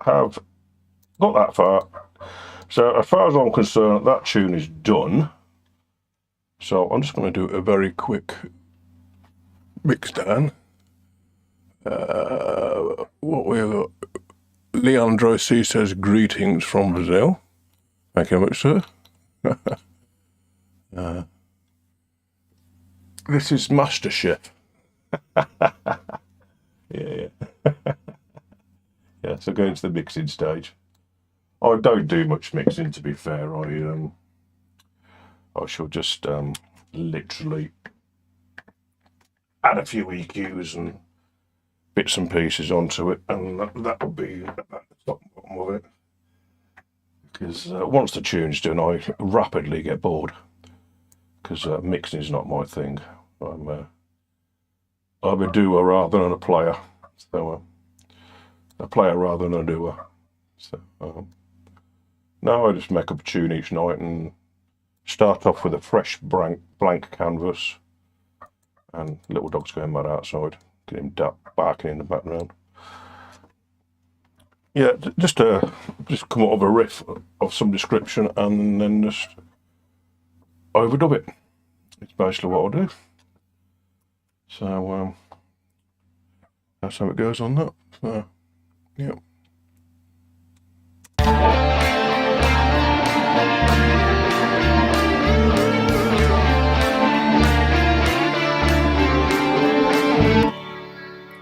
S1: have got that far. So as far as I'm concerned, that tune is done. So I'm just going to do a very quick mix down. What we got? Leandro C says greetings from Brazil. Thank you very much, sir. This is MasterChef. Yeah. Yeah, so going to the mixing stage. I don't do much mixing, to be fair. I shall just literally add a few EQs and bits and pieces onto it, and that will be about the top and bottom of it. Because once the tune's done, I rapidly get bored, because mixing is not my thing. I'm a doer rather than a player. So a player rather than a doer. So now I just make up a tune each night and start off with a fresh blank canvas, and little dog's going mad outside. Get him barking in the background. Yeah, just come up with a riff of some description and then just overdub it. It's basically what I'll do. So that's how it goes on that. Yeah.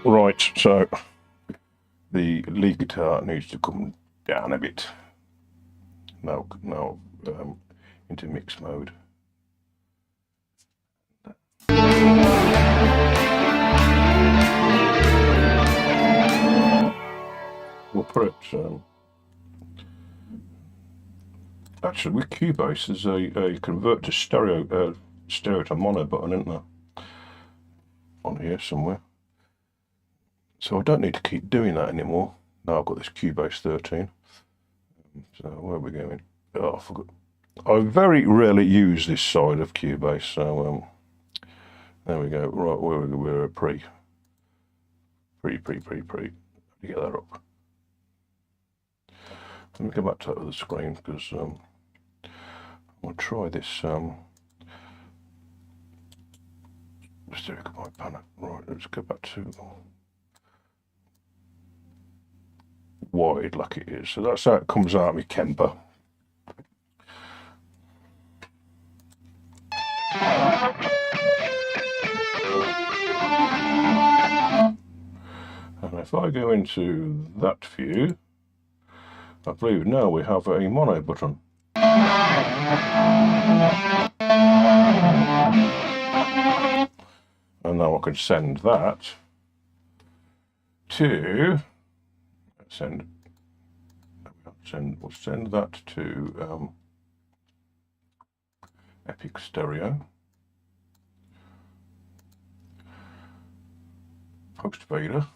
S1: Right, so the lead guitar needs to come down a bit. Now into mix mode. We'll put it actually with Cubase there's a convert to stereo to mono button, isn't there? On here somewhere. So I don't need to keep doing that anymore. Now I've got this Cubase 13. So where are we going? Oh, I forgot. I very rarely use this side of Cubase, so there we go. Right, we're pre. You get that up. Let me go back to the other screen, because I'll try this. Let's do it my panel. Right, let's go back to wide like it is. So that's how it comes out of my Kemper. And if I go into that view, I believe now we have a mono button. And now I can send that to We'll send that to Epic Stereo. Post fader.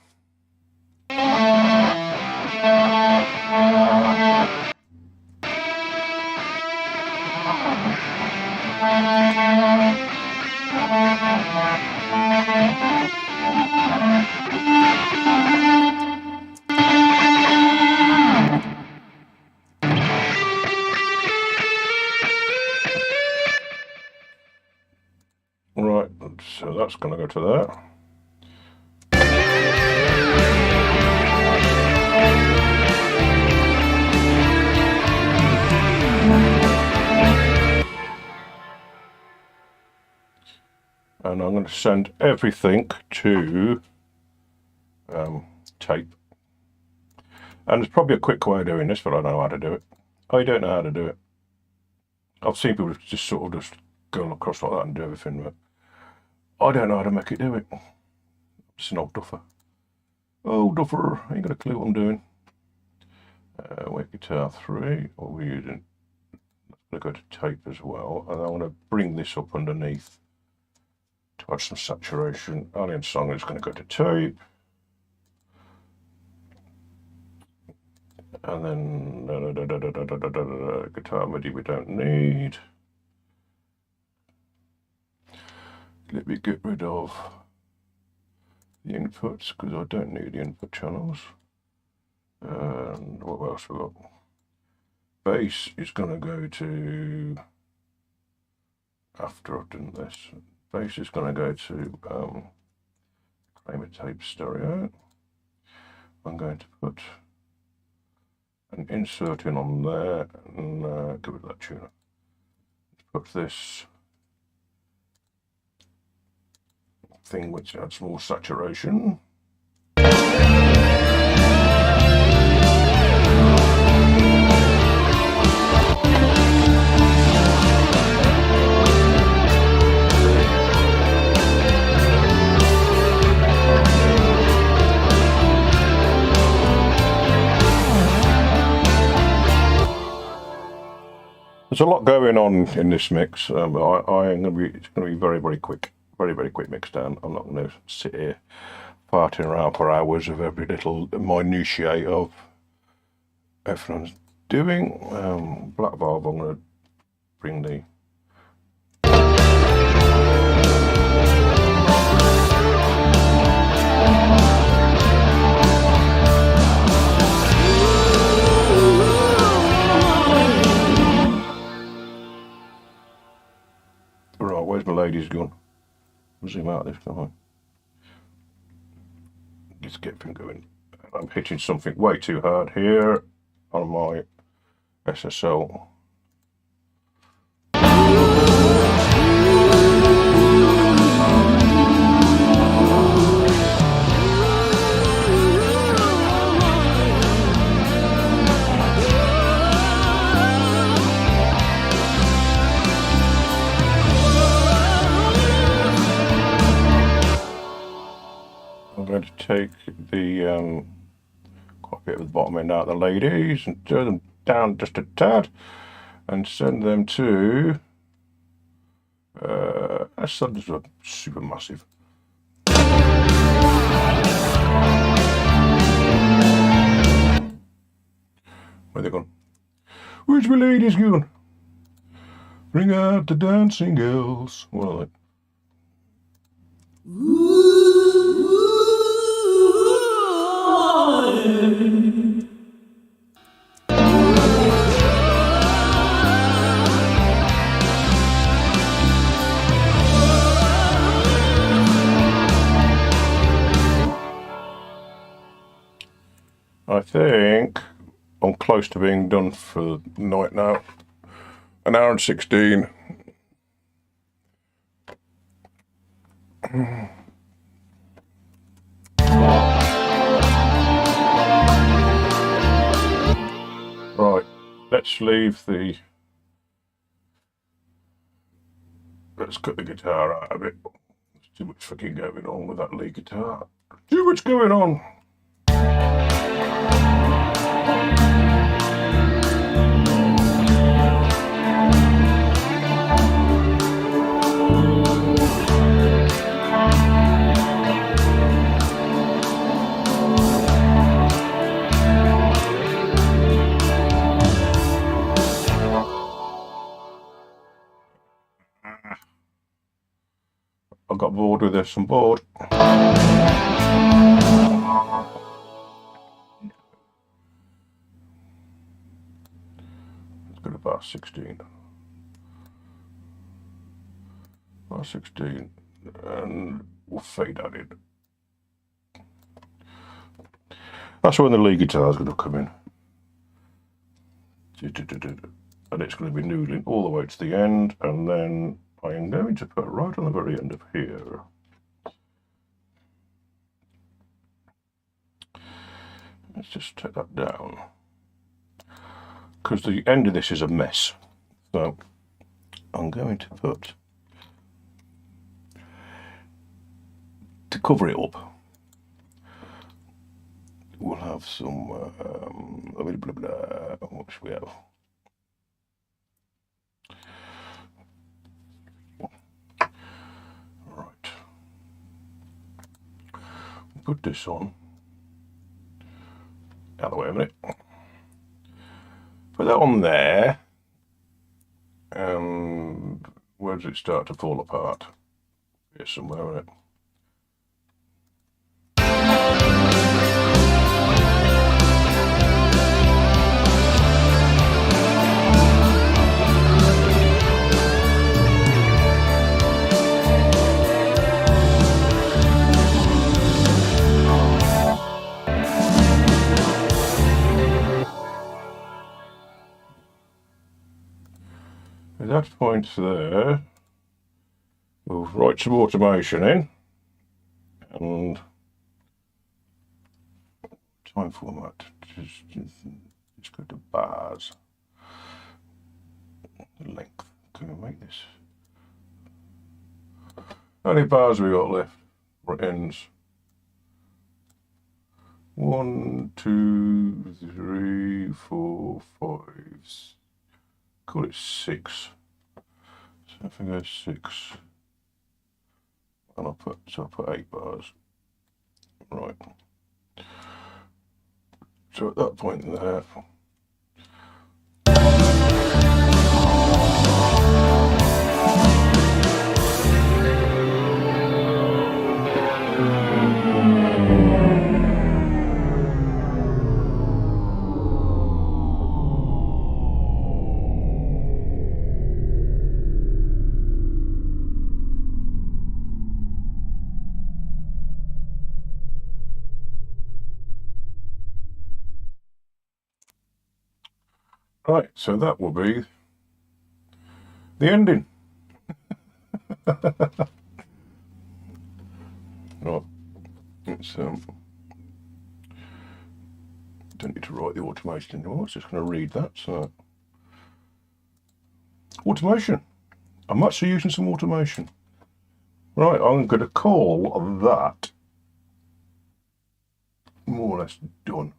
S1: Right, so that's going to go to there. And I'm going to send everything to tape. And there's probably a quick way of doing this, but I don't know how to do it. I don't know how to do it. I've seen people just sort of just go across like that and do everything, but I don't know how to make it do it. I'm just an old duffer. Old duffer, I ain't got a clue what I'm doing. Wake guitar 3, what we're using. I'm going to go to tape as well, and I'm going to bring this up underneath to add some saturation. Alien Song is going to go to tape. And then guitar MIDI we don't need. Let me get rid of the inputs because I don't need the input channels. And what else we got? Bass is going to go to, after I've done this, bass is going to go to Kramer Tape Stereo. I'm going to put an insert in on there and give it that tuner. Let's put this thing which adds more saturation. There's a lot going on in this mix, but it's going to be very, very quick. Very, very quick mix down. I'm not going to sit here farting around for hours of every little minutiae of everything I'm doing. Black Valve, I'm going to bring the right, where's my ladies gone? Zoom out this time. Just get them going. I'm hitting something way too hard here on my SSL. I'm going to take the quite a bit of the bottom end out of the ladies and turn them down just a tad and send them to that's just a super massive. Where they gone? Where's my ladies going? Bring out the dancing girls. What are they? I think I'm close to being done for the night now. An hour and 16. Right, let's leave the... Let's cut the guitar out of it. There's too much fucking going on with that lead guitar. Too much going on. got bored with this. I'm bored. Let's go to bar 16. Bar 16, and we'll fade that in. That's when the lead guitar is going to come in. And it's going to be noodling all the way to the end, and then I am going to put right on the very end of here. Let's just take that down, because the end of this is a mess. So I'm going to put, to cover it up, we'll have some, blah, blah, blah. What should we have? Right. Put this on. Out of the way a minute. Put that on there. And where does it start to fall apart? Here somewhere, isn't it? At that point there, we'll write some automation in, and time format, just go to bars, length, can we make this? How many bars we got left? Right ends. 1, 2, 3, 4, 5, call it 6. So if I go 6, and I'll put 8 bars. Right. So at that point there, right, so that will be the ending. Right, it's don't need to write the automation anymore. It's just going to read that. So automation. I'm actually using some automation. Right, I'm going to call that more or less done.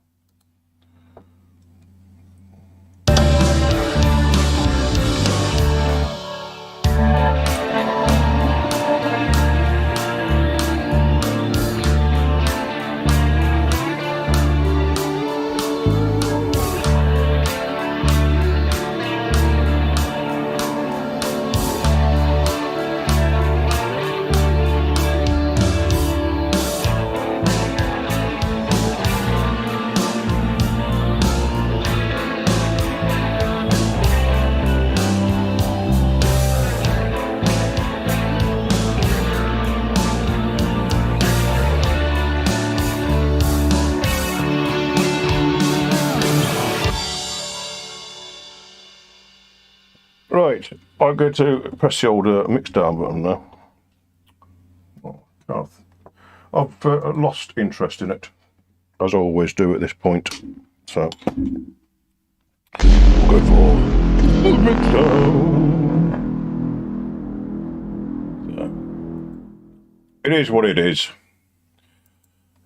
S1: Right, I'm going to press the old mix down button now. I've lost interest in it, as I always do at this point. So we'll go for the mix down. So, it is what it is.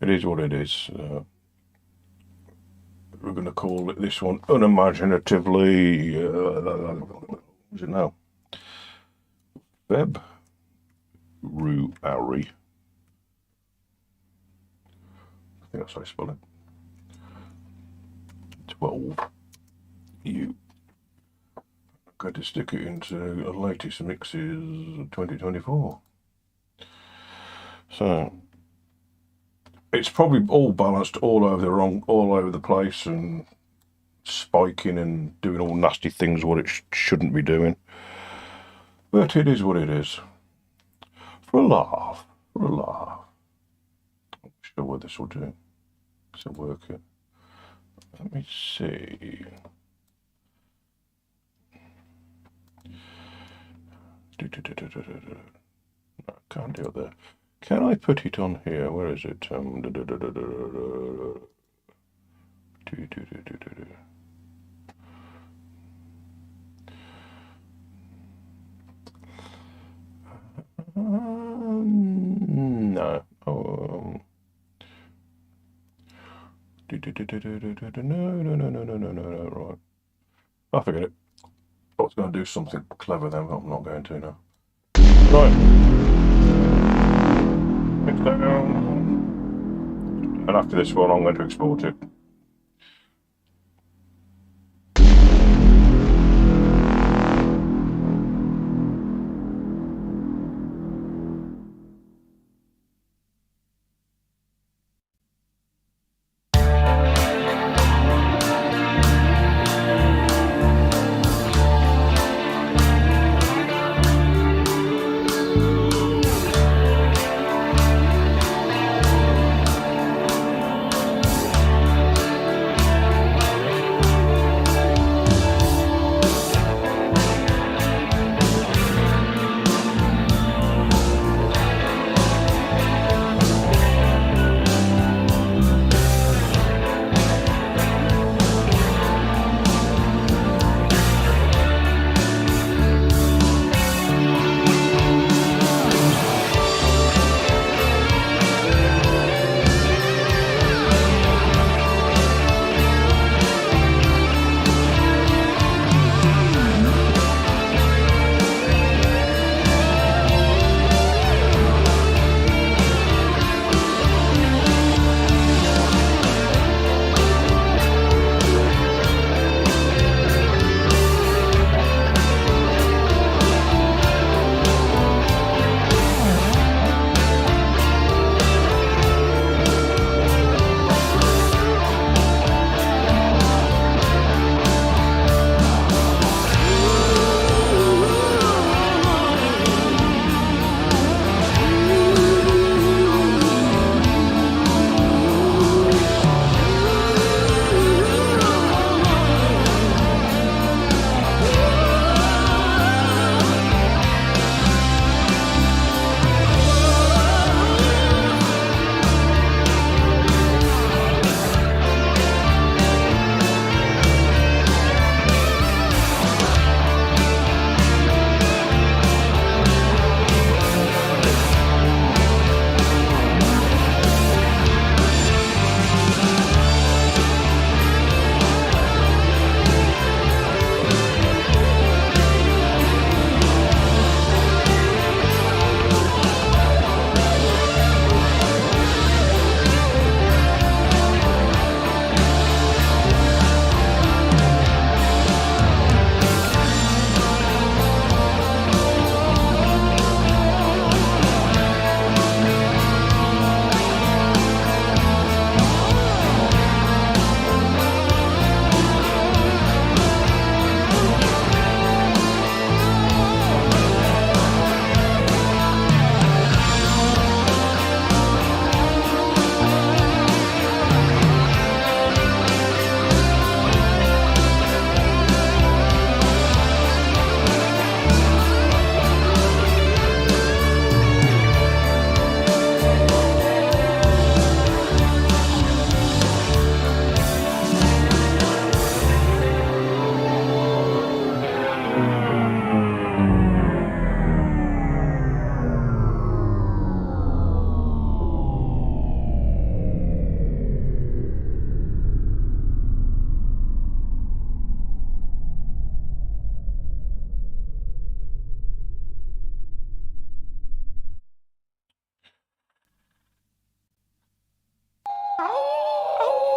S1: It is what it is. We're going to call it this one unimaginatively. What is it now? February. I think that's how I spell it. 12. I'm going to stick it into the latest mixes 2024. So it's probably all balanced all over the place, and spiking and doing all nasty things what it shouldn't be doing. But it is what it is. For a laugh, for a laugh. I'm not sure what this will do. Does it work? Let me see. No, can't do it there. Can I put it on here? Where is it? No. No. Right. I forget it. I was going to do something clever then, but I'm not going to now. Right. Mix down. And after this one, I'm going to export it.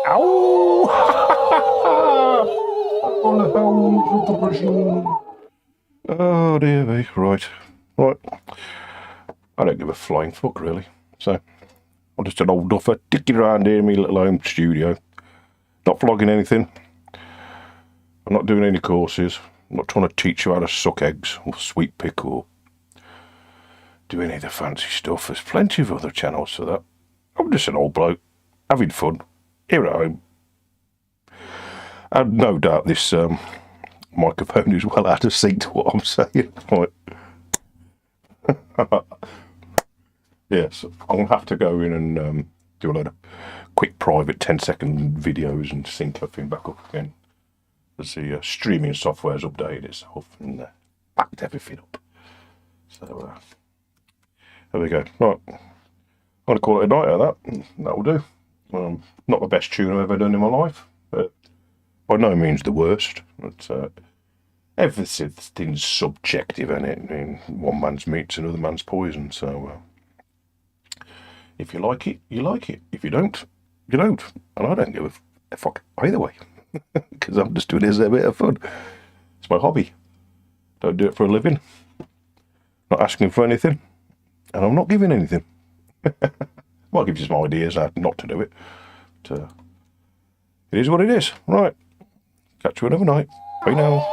S1: Ow! On the hounds of the regime. Oh dear me. Right. I don't give a flying fuck, really. So I'm just an old duffer, ticking around here in my little home studio. Not vlogging anything. I'm not doing any courses. I'm not trying to teach you how to suck eggs or sweet pick or do any of the fancy stuff. There's plenty of other channels for that. I'm just an old bloke, having fun, here at home. And no doubt this microphone is well out of sync to what I'm saying. Right. Yes, I'm going to have to go in and do a load of quick private 10-second videos and sync everything back up again. As the streaming software's updated itself and backed everything up. So there we go. Right, I'm going to call it a night at that. That'll do. Not the best tune I've ever done in my life, but by no means the worst. But everything's subjective, isn't it? I mean, one man's meat's another man's poison. So if you like it, you like it. If you don't, you don't. And I don't give a fuck either way. Because I'm just doing this as a bit of fun. It's my hobby. Don't do it for a living. Not asking for anything. And I'm not giving anything. Well, I'll give you some ideas how not to do it. But it is what it is. Right. Catch you another night. Bye now.